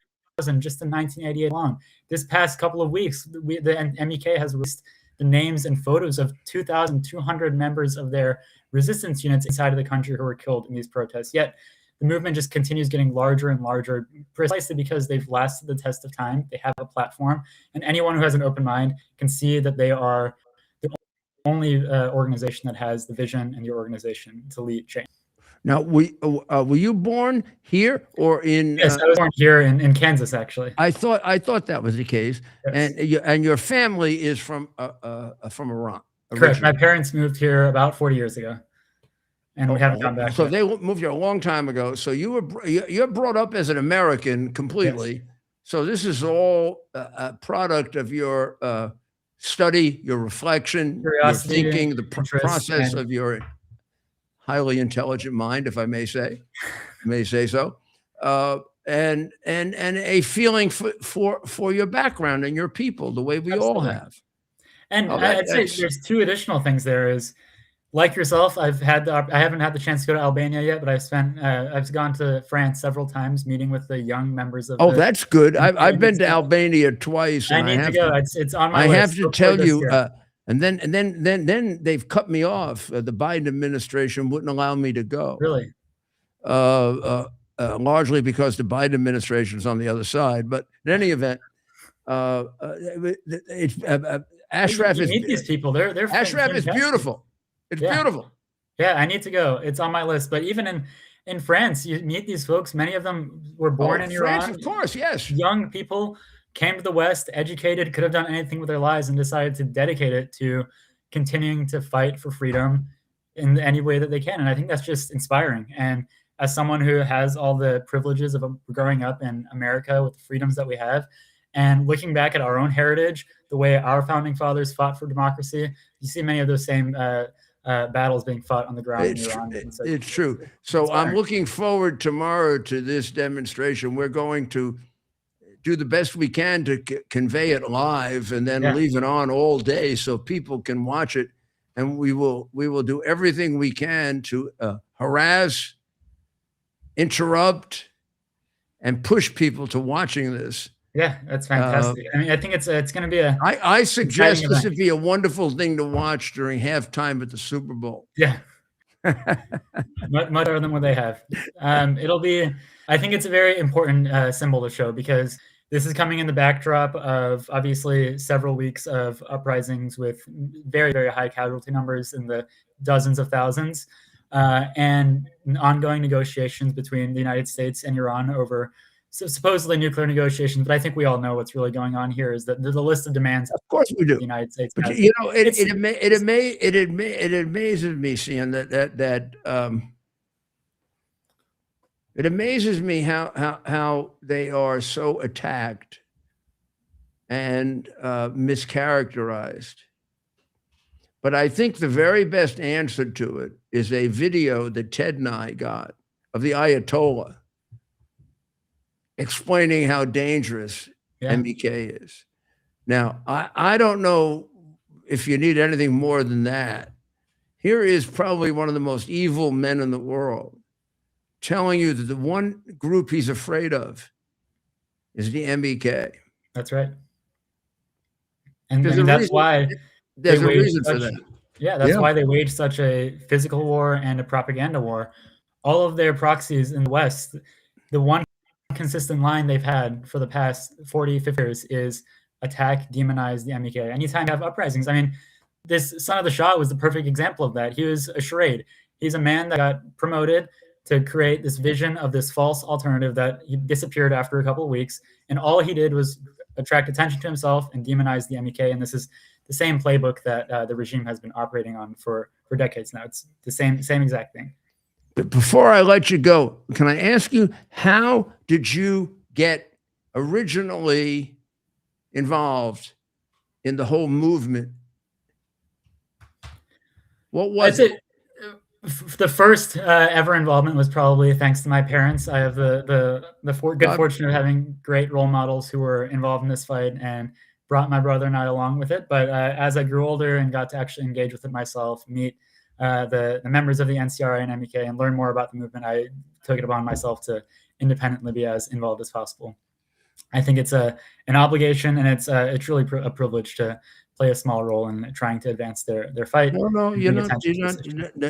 just in 1988 alone. This past couple of weeks, the MEK has released the names and photos of 2,200 members of their resistance units inside of the country who were killed in these protests. Yet the movement just continues getting larger and larger, precisely because they've lasted the test of time. They have a platform, and anyone who has an open mind can see that they are the only organization that has the vision and the organization to lead change. Now, were you born here or in? Yes, I was born here in Kansas, actually. I thought that was the case. Yes. And your family is from Iran. Correct. My parents moved here about 40 years ago, and we haven't gone back. So yet. they moved here a long time ago. So you're brought up as an American completely. Yes. So this is all a product of your study, your reflection, Curiosity, your thinking, the interest, process and of your highly intelligent mind, if I may say so, and a feeling for your background and your people, the way we all Absolutely. have. And Oh, I'd say there's two additional things there. Is like yourself, I haven't had the chance to go to Albania yet, but I've gone to France several times, meeting with the young members of. Oh, that's good. I've been to Albania twice. I need to go. It's on my list. I have to tell you. Year. And then they've cut me off. The Biden administration wouldn't allow me to go. Really? Largely because the Biden administration is on the other side. But in any event, Ashraf is. Meet these people. They're Ashraf is beautiful. It's beautiful. Yeah, I need to go. It's on my list. But even in France, you meet these folks. Many of them were born in France, Iran. Of course, yes. Young people came to the West, educated, could have done anything with their lives, and decided to dedicate it to continuing to fight for freedom in any way that they can. And I think that's just inspiring. And as someone who has all the privileges of growing up in America with the freedoms that we have, and looking back at our own heritage, the way our founding fathers fought for democracy, you see many of those same battles being fought on the ground in Iran. It's true. So I'm looking forward tomorrow to this demonstration. We're going to do the best we can to convey it live, and then leave it on all day so people can watch it. And we will do everything we can to harass, interrupt, and push people to watching this. Yeah, that's fantastic. I mean, I think it's going to be a. I suggest this would be a wonderful thing to watch during halftime at the Super Bowl. Yeah. much better than what they have. It'll be. I think it's a very important symbol to show, because this is coming in the backdrop of obviously several weeks of uprisings with very, very high casualty numbers in the dozens of thousands, and ongoing negotiations between the United States and Iran over supposedly nuclear negotiations. But I think we all know what's really going on here is that the list of demands. Of course we do. The United States. But has, it amazes me, seeing it amazes me how they are so attacked and mischaracterized. But I think the very best answer to it is a video that Ted and I got of the Ayatollah explaining how dangerous MEK is. Now, I don't know if you need anything more than that. Here is probably one of the most evil men in the world telling you that the one group he's afraid of is the MEK. That's right. And that's why there's a reason for that. Yeah, that's why they wage such a physical war and a propaganda war. All of their proxies in the West, the one consistent line they've had for the past 40, 50 years is attack, demonize the MEK. Anytime you have uprisings, I mean, this son of the Shah was the perfect example of that. He was a charade. He's a man that got promoted to create this vision of this false alternative that he disappeared after a couple of weeks. And all he did was attract attention to himself and demonize the MEK. And this is the same playbook that the regime has been operating on for decades now. It's the same exact thing. But before I let you go, can I ask you, how did you get originally involved in the whole movement? What was it? The first ever involvement was probably thanks to my parents. I have the good fortune of having great role models who were involved in this fight and brought my brother and I along with it. But as I grew older and got to actually engage with it myself, meet the members of the NCRI and MEK and learn more about the movement, I took it upon myself to independently be as involved as possible. I think it's an obligation, and it's really a privilege to play a small role in trying to advance their fight. No,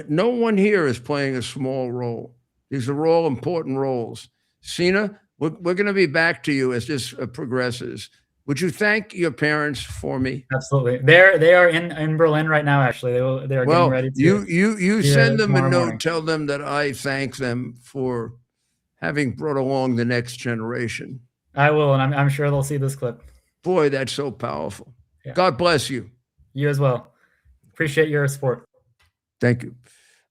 no one here is playing a small role. These are all important roles. Seena, we're going to be back to you as this progresses. Would you thank your parents for me? Absolutely. They are in Berlin right now. Actually, they are getting ready to. You send them a note. Morning. Tell them that I thank them for having brought along the next generation. I will, and I'm sure they'll see this clip. Boy, that's so powerful. Yeah. God bless you. You as well. Appreciate your support. Thank you.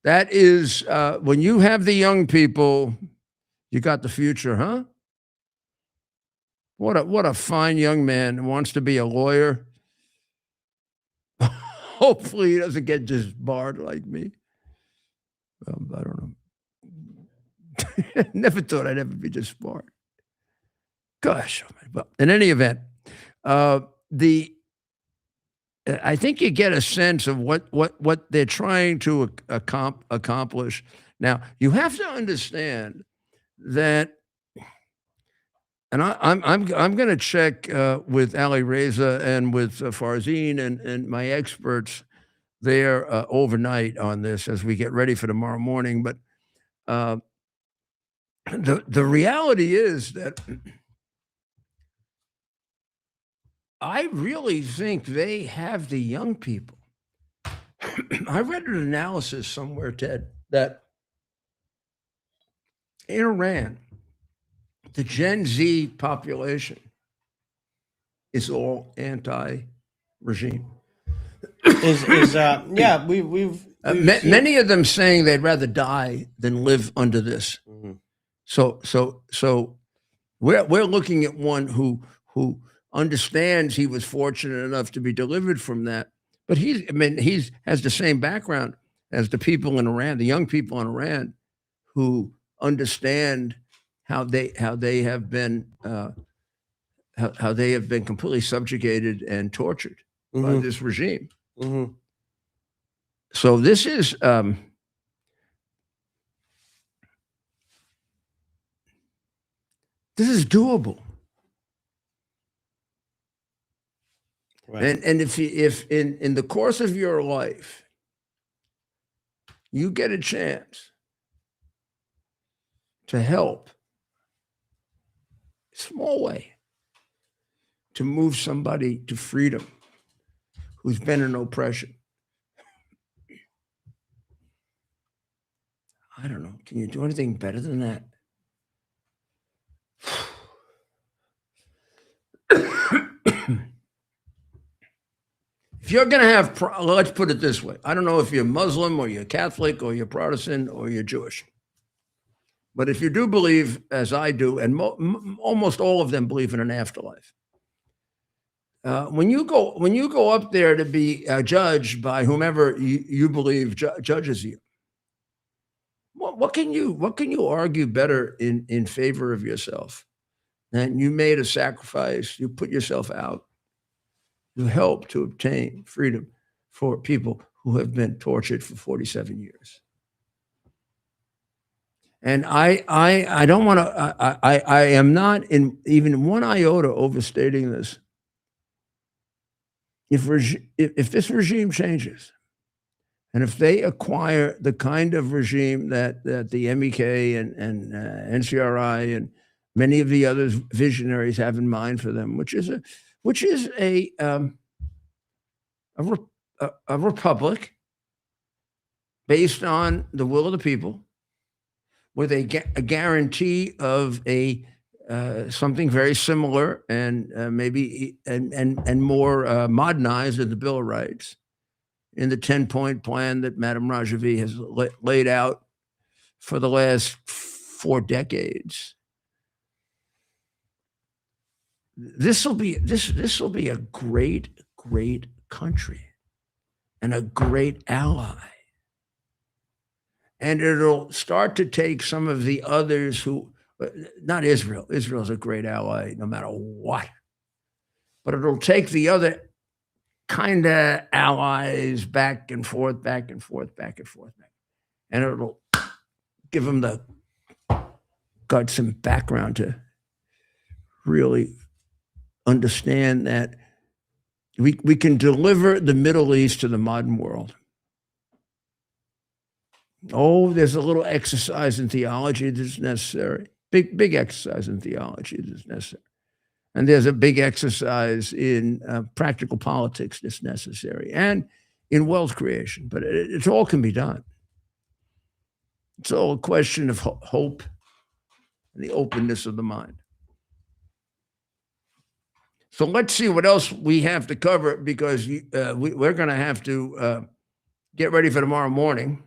That is when you have the young people, you got the future, huh? What a fine young man who wants to be a lawyer. Hopefully he doesn't get disbarred like me. I don't know. Never thought I'd ever be disbarred. Gosh, well, in any event, I think you get a sense of what they're trying to accomplish. Now, you have to understand that. And I'm going to check with Ali Reza and with Farzeen and my experts there overnight on this as we get ready for tomorrow morning. But the reality is that I really think they have the young people. I read an analysis somewhere, Ted, that in Iran, the Gen Z population is all anti-regime. Yeah, we've many of them saying they'd rather die than live under this. Mm-hmm. So we're looking at one who understands he was fortunate enough to be delivered from that, but he has the same background as the people in Iran, the young people in Iran, who understand how they have been completely subjugated and tortured by this regime. Mm-hmm. So this is doable. Right. And if in the course of your life you get a chance to help, small way, to move somebody to freedom who's been in oppression, I don't know. Can you do anything better than that? If you're going to have, let's put it this way. I don't know if you're Muslim or you're Catholic or you're Protestant or you're Jewish. But if you do believe, as I do, and almost all of them believe in an afterlife, when you go up there to be judged by whomever you believe judges you, what can you argue better in favor of yourself? And you made a sacrifice. You put yourself out. You help to obtain freedom for people who have been tortured for 47 years. And I don't want to, I am not in even one iota overstating this. If this regime changes, and if they acquire the kind of regime that the MEK and NCRI and many of the other visionaries have in mind for them, which is a republic based on the will of the people, with a guarantee of something very similar and maybe more modernized than the Bill of Rights in the 10-point plan that Madame Rajavi has laid out for the last 4 decades. This will be a great country and a great ally. And it'll start to take some of the others who, not Israel. Israel's a great ally no matter what. But it'll take the other kind of allies back and forth. And it'll give them the guts and background to really understand that we can deliver the Middle East to the modern world. Oh, there's a little exercise in theology that's necessary. Big exercise in theology that's necessary. And there's a big exercise in practical politics that's necessary, and in wealth creation. But it all can be done. It's all a question of hope and the openness of the mind. So let's see what else we have to cover, because we're going to have to get ready for tomorrow morning.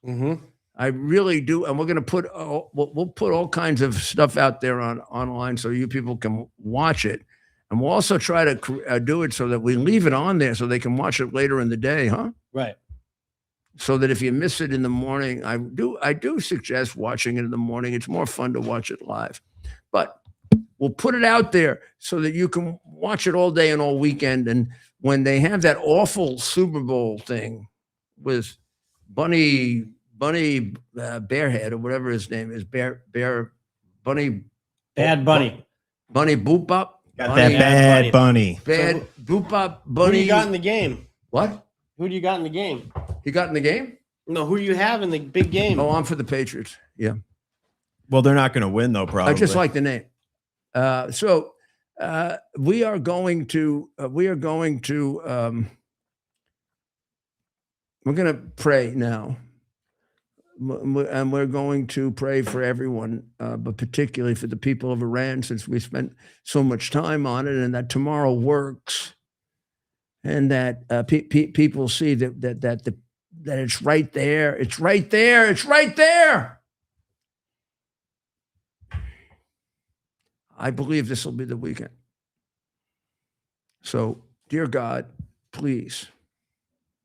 Mm-hmm. I really do, and we're going to put we'll put all kinds of stuff out there online so you people can watch it, and we'll also try to do it so that we leave it on there so they can watch it later in the day, huh? Right. So that if you miss it in the morning, I do suggest watching it in the morning. It's more fun to watch it live, but we'll put it out there so that you can watch it all day and all weekend. And when they have that awful Super Bowl thing with Bunny Bearhead or whatever his name is, Bunny Boop Up. Got that bad bunny. Bad Boop Up Bunny. Who do you got in the game? What? Who do you got in the game? He got in the game? No, who do you have in the big game? Oh, I'm for the Patriots. Yeah. Well, they're not going to win though, probably. I just like the name. So we are going to we're going to pray now, and we're going to pray for everyone, but particularly for the people of Iran, since we spent so much time on it, and that tomorrow works, and that people see that it's right there. It's right there. It's right there. I believe this will be the weekend. So, dear God, please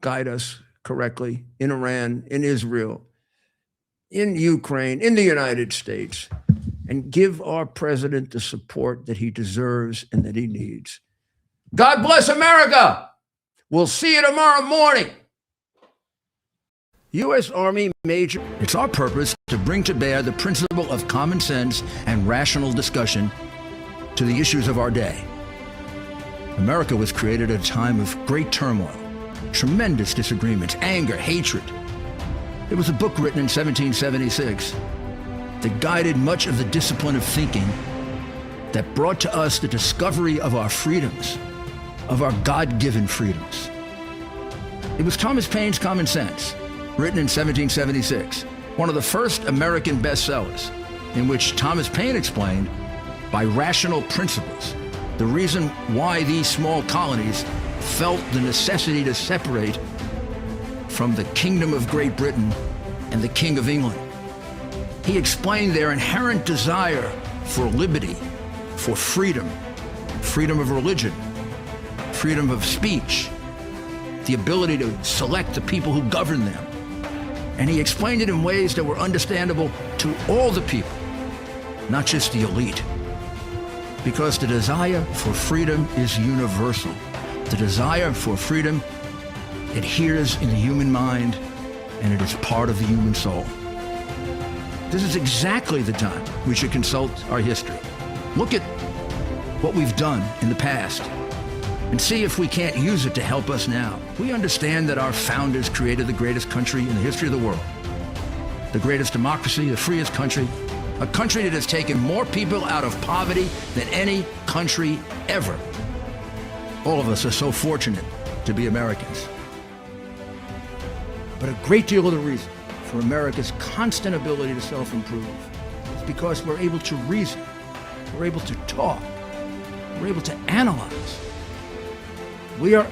guide us correctly in Iran, in Israel, in Ukraine, in the United States, and give our president the support that he deserves and that he needs. God bless America. We'll see you tomorrow morning. U.S. Army Major. It's our purpose to bring to bear the principle of common sense and rational discussion to the issues of our day. America was created at a time of great turmoil, tremendous disagreements, anger, hatred. There was a book written in 1776 that guided much of the discipline of thinking that brought to us the discovery of our freedoms, of our God-given freedoms. It was Thomas Paine's Common Sense, written in 1776, one of the first American bestsellers, in which Thomas Paine explained, by rational principles, the reason why these small colonies felt the necessity to separate from the Kingdom of Great Britain and the King of England. He explained their inherent desire for liberty, for freedom, freedom of religion, freedom of speech, the ability to select the people who govern them. And he explained it in ways that were understandable to all the people, not just the elite. Because the desire for freedom is universal. The desire for freedom adheres in the human mind, and it is part of the human soul. This is exactly the time we should consult our history. Look at what we've done in the past and see if we can't use it to help us now. We understand that our founders created the greatest country in the history of the world, the greatest democracy, the freest country, A country that has taken more people out of poverty than any country ever. All of us are so fortunate to be Americans. But a great deal of the reason for America's constant ability to self-improve is because we're able to reason, we're able to talk, we're able to analyze. We are